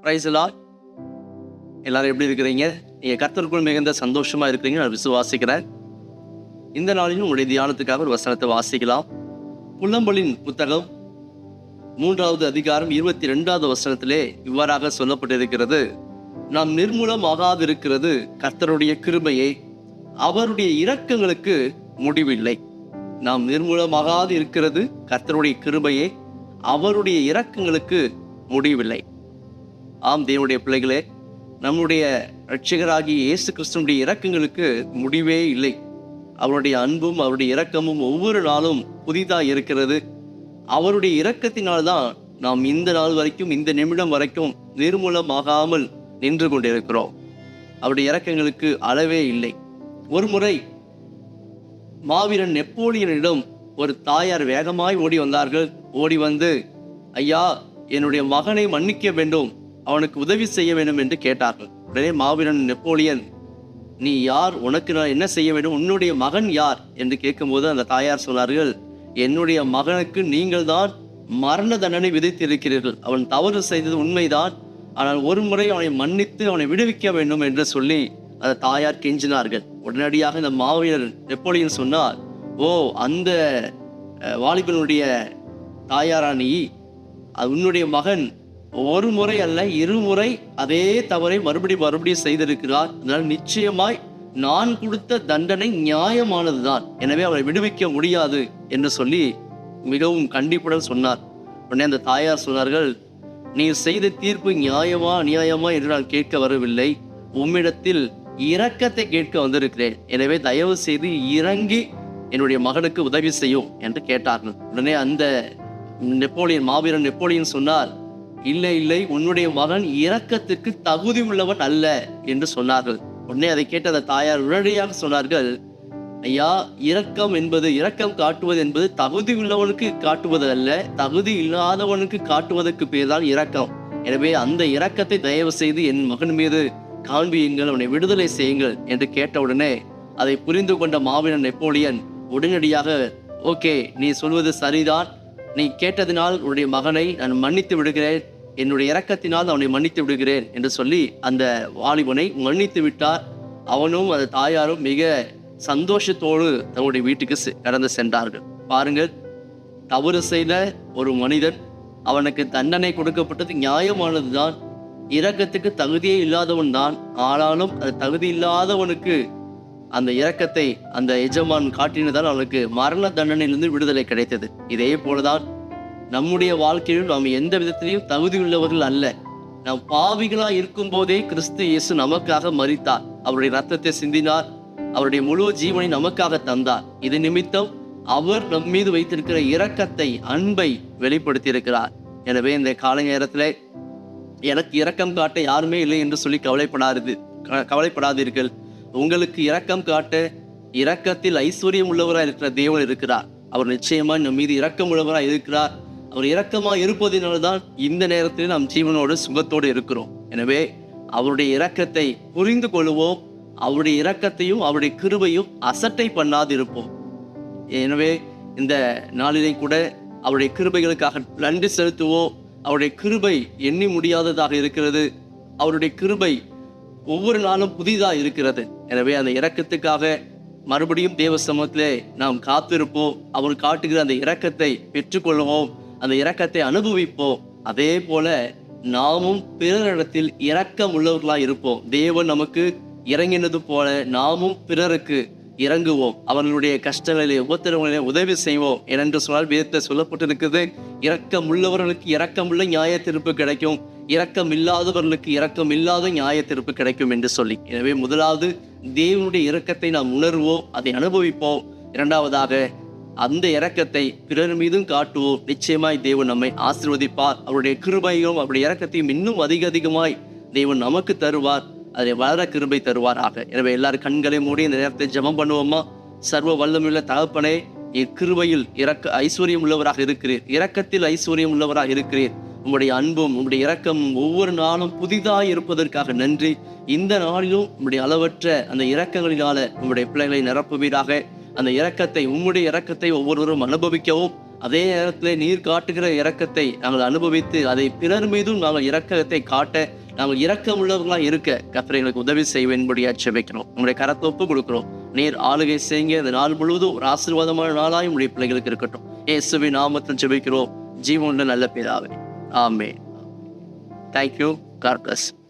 Price Lord. எல்லாரும் எப்படி இருக்கிறீங்க? நீங்கள் கர்த்தருக்குள் மிகுந்த சந்தோஷமாக இருக்கிறீங்க நான் விசுவாசிக்கிறேன். இந்த நாளிலும் உங்களுடைய தியானத்துக்காக ஒரு வசனத்தை வாசிக்கலாம். புலம்பலின் புத்தகம் 3வது அதிகாரம் 22வது வசனத்திலே இவ்வாறாக சொல்லப்பட்டிருக்கிறது. நாம் நிர்மூலமாகாதிருக்கிறது கர்த்தருடைய கிருபையை, அவருடைய இரக்கங்களுக்கு முடிவில்லை. நாம் நிர்மூலமாகாது இருக்கிறது கர்த்தருடைய கிருபையை, அவருடைய இரக்கங்களுக்கு முடிவில்லை. ஆம் தேவனுடைய பிள்ளைகளே, நம்முடைய இரட்சகராகிய இயேசு கிறிஸ்துவினுடைய இரக்கங்களுக்கு முடிவே இல்லை. அவருடைய அன்பும் அவருடைய இரக்கமும் ஒவ்வொரு நாளும் புதிதாக இருக்கிறது. அவருடைய இரக்கத்தினால்தான் நாம் இந்த நாள் வரைக்கும், இந்த நிமிடம் வரைக்கும் நிர்மூலமாகாமல் நின்று கொண்டிருக்கிறோம். அவருடைய இரக்கங்களுக்கு அளவே இல்லை. ஒரு முறை மாவீரன் நெப்போலியனிடம் ஒரு தாயார் வேகமாய் ஓடி வந்தார்கள். ஓடி வந்து, ஐயா, என்னுடைய மகனை மன்னிக்க வேண்டும், அவனுக்கு உதவி செய்ய வேண்டும் என்று கேட்டார்கள். உடனே மாவீரன் நெப்போலியன், நீ யார், உனக்கு நான் என்ன செய்ய வேண்டும், உன்னுடைய மகன் யார் என்று கேட்கும்போது அந்த தாயார் சொன்னார்கள், என்னுடைய மகனுக்கு நீங்கள் தான் மரண தண்டனை விதித்திருக்கிறீர்கள். அவன் தவறு செய்தது உண்மைதான், ஆனால் ஒரு முறை அவனை மன்னித்து அவனை விடுவிக்க வேண்டும் என்று சொல்லி அந்த தாயார் கெஞ்சினார்கள். உடனடியாக இந்த மாவீரர் நெப்போலியன் சொன்னார், ஓ, அந்த வாலிபனுடைய தாயாரா நீ, உன்னுடைய மகன் ஒரு முறை அல்ல 2 முறை அதே தவறை மறுபடியும் செய்திருக்கிறார். அதனால் நிச்சயமாய் நான் கொடுத்த தண்டனை நியாயமானதுதான், எனவே அவரை விடுவிக்க முடியாது என்று சொல்லி மிகவும் கண்டிப்புடன் சொன்னார். உடனே அந்த தாயார் சொன்னார்கள், நீ செய்த தீர்ப்பு நியாயமா அநியாயமா என்று நான் கேட்க வரவில்லை, உம்மிடத்தில் இரக்கத்தை கேட்க வந்திருக்கிறேன். எனவே தயவு செய்து இறங்கி என்னுடைய மகனுக்கு உதவி செய்யும் என்று கேட்டார்கள். உடனே அந்த மாவீரன் நெப்போலியன் சொன்னார், இல்லை, உன்னுடைய மகன் இரக்கத்துக்கு தகுதி உள்ளவன் அல்ல என்று சொன்னார்கள். உடனே அதை கேட்ட அந்த தாயார் உடனடியாக சொன்னார்கள், ஐயா, இரக்கம் காட்டுவது என்பது தகுதி உள்ளவனுக்கு காட்டுவது அல்ல, தகுதி இல்லாதவனுக்கு காட்டுவதற்கு பேர் தான் இரக்கம். எனவே அந்த இரக்கத்தை தயவு செய்து என் மகன் மீது காண்பியுங்கள், அவனை விடுதலை செய்யுங்கள் என்று கேட்டவுடனே அதை புரிந்து கொண்ட மாவீரன் நெப்போலியன் உடனடியாக, ஓகே, நீ சொல்வது சரிதான், நீ கேட்டதினால் உன்னுடைய மகனை நான் மன்னித்து விடுகிறேன், என்னுடைய இரக்கத்தினால் அவனை மன்னித்து விடுகிறேன் என்று சொல்லி அந்த வாலிபனை மன்னித்து விட்டார். அவனும் அந்த தாயாரும் மிக சந்தோஷத்தோடு தன்னுடைய வீட்டுக்கு கடந்து சென்றார்கள். பாருங்கள், தவறு செய்த ஒரு மனிதன், அவனுக்கு தண்டனை கொடுக்கப்பட்டது நியாயமானதுதான், இரக்கத்துக்கு தகுதியே இல்லாதவன் தான். ஆனாலும் அந்த தகுதி இல்லாதவனுக்கு அந்த இரக்கத்தை அந்த எஜமான் காட்டினதால் அவனுக்கு மரண தண்டனையிலிருந்து விடுதலை கிடைத்தது. இதே போலதான் நம்முடைய வாழ்க்கையில் நாம் எந்த விதத்திலையும் தகுதி உள்ளவர்கள் அல்ல. நாம் பாவிகளாக இருக்கும் போதே கிறிஸ்து இயேசு நமக்காக மரித்தார், அவருடைய ரத்தத்தை சிந்தினார், அவருடைய முழு ஜீவனை நமக்காக தந்தார். இது நிமித்தம் அவர் நம் மீது வைத்திருக்கிற இரக்கத்தை, அன்பை வெளிப்படுத்தி இருக்கிறார். எனவே இந்த காலை நேரத்தில் எனக்கு இரக்கம் காட்ட யாருமே இல்லை என்று சொல்லி கவலைப்படாதீர்கள். உங்களுக்கு இரக்கம் காட்ட இரக்கத்தில் ஐஸ்வர்யம் உள்ளவராக இருக்கிற தேவன் இருக்கிறார். அவர் நிச்சயமா நம் மீது இரக்கம் உள்ளவராக இருக்கிறார். அவர் இரக்கமாக இருப்பதினால்தான் இந்த நேரத்தில் நாம் ஜீவனோடு சுகத்தோடு இருக்கிறோம். எனவே அவருடைய இரக்கத்தை புரிந்து கொள்வோம், அவருடைய இரக்கத்தையும் அவருடைய கிருபையும் அசட்டை பண்ணாது இருப்போம். எனவே இந்த நாளிலே கூட அவருடைய கிருபைகளுக்காக நன்றி செலுத்துவோம். அவருடைய கிருபை எண்ணி முடியாததாக இருக்கிறது. அவருடைய கிருபை ஒவ்வொரு நாளும் புதிதாக இருக்கிறது. எனவே அந்த இரக்கத்துக்காக மறுபடியும் தேவ சமூகத்திலே நாம் காத்திருப்போம். அவர் காட்டுகிற அந்த இரக்கத்தை பெற்றுக்கொள்வோம், அந்த இரக்கத்தை அனுபவிப்போம். அதே போல நாமும் பிறரிடத்தில் இரக்கம் உள்ளவர்களாக இருப்போம். தேவன் நமக்கு இறங்கினது போல நாமும் பிறருக்கு இறங்குவோம், அவர்களுடைய கஷ்டங்களிலே உபத்திரங்களிலே உதவி செய்வோம். ஏனென்று சொன்னால் வேதத்தில் சொல்லப்பட்டிருக்கிறது, இரக்கம் உள்ளவர்களுக்கு இரக்கமுள்ள நியாய தீர்ப்பு கிடைக்கும், இரக்கம் இல்லாதவர்களுக்கு இரக்கம் இல்லாத நியாய தீர்ப்பு கிடைக்கும் என்று சொல்லி. எனவே முதலாவது தேவனுடைய இரக்கத்தை நாம் உணர்வோம், அதை அனுபவிப்போம். இரண்டாவதாக அந்த இரக்கத்தை பிறர் மீதும் காட்டுவோம். நிச்சயமாய் தேவன் நம்மை ஆசீர்வதிப்பார். அவருடைய கிருபையும் அவருடைய இரக்கத்தையும் இன்னும் அதிகமாய் தேவன் நமக்கு தருவார். அதை வளர கிருபை தருவாராக. எனவே எல்லாரும் கண்களை மூடி இந்த நேரத்தை ஜெபம் பண்ணுவோமா? சர்வ வல்லமையுள்ள தகப்பனே, கிருபையில் ஐஸ்வர்யம் உள்ளவராக இருக்கிறீர், இரக்கத்தில் ஐஸ்வர்யம் உள்ளவராக இருக்கிறீர். உங்களுடைய அன்பும் உங்களுடைய இரக்கமும் ஒவ்வொரு நாளும் புதிதாக இருப்பதற்காக நன்றி. இந்த நாளிலும் உங்களுடைய அளவற்ற அந்த இரக்கங்களினால உங்களுடைய பிள்ளைகளை நிரப்புவீராக. அந்த இரக்கத்தை, உம்முடைய இரக்கத்தை ஒவ்வொருவரும் அனுபவிக்கவும், அதே நேரத்தில் நீர் காட்டுகிற இரக்கத்தை நாங்கள் அனுபவித்து அதை பிறர் மீதும் நாங்கள் இரக்கத்தை காட்ட நாங்கள் இரக்கம் உள்ளவர்களாக இருக்க கர்த்தர் எங்களுக்கு உதவி செய்வேன்படியாக ஜெபிக்கிறோம். உங்களுடைய கரத்தை ஒப்பு கொடுக்கிறோம். நீர் ஆளுகை செய்யுங்க. இந்த நாள் முழுவதும் ஒரு ஆசீர்வாதமான நாளாய் உங்களுடைய பிள்ளைகளுக்கு இருக்கட்டும். இயேசுவின் நாமத்தில் ஜெபிக்கிறோம் ஜீவனுள்ள நல்ல பிதாவே. ஆமென். தேங்க்யூ. God plus.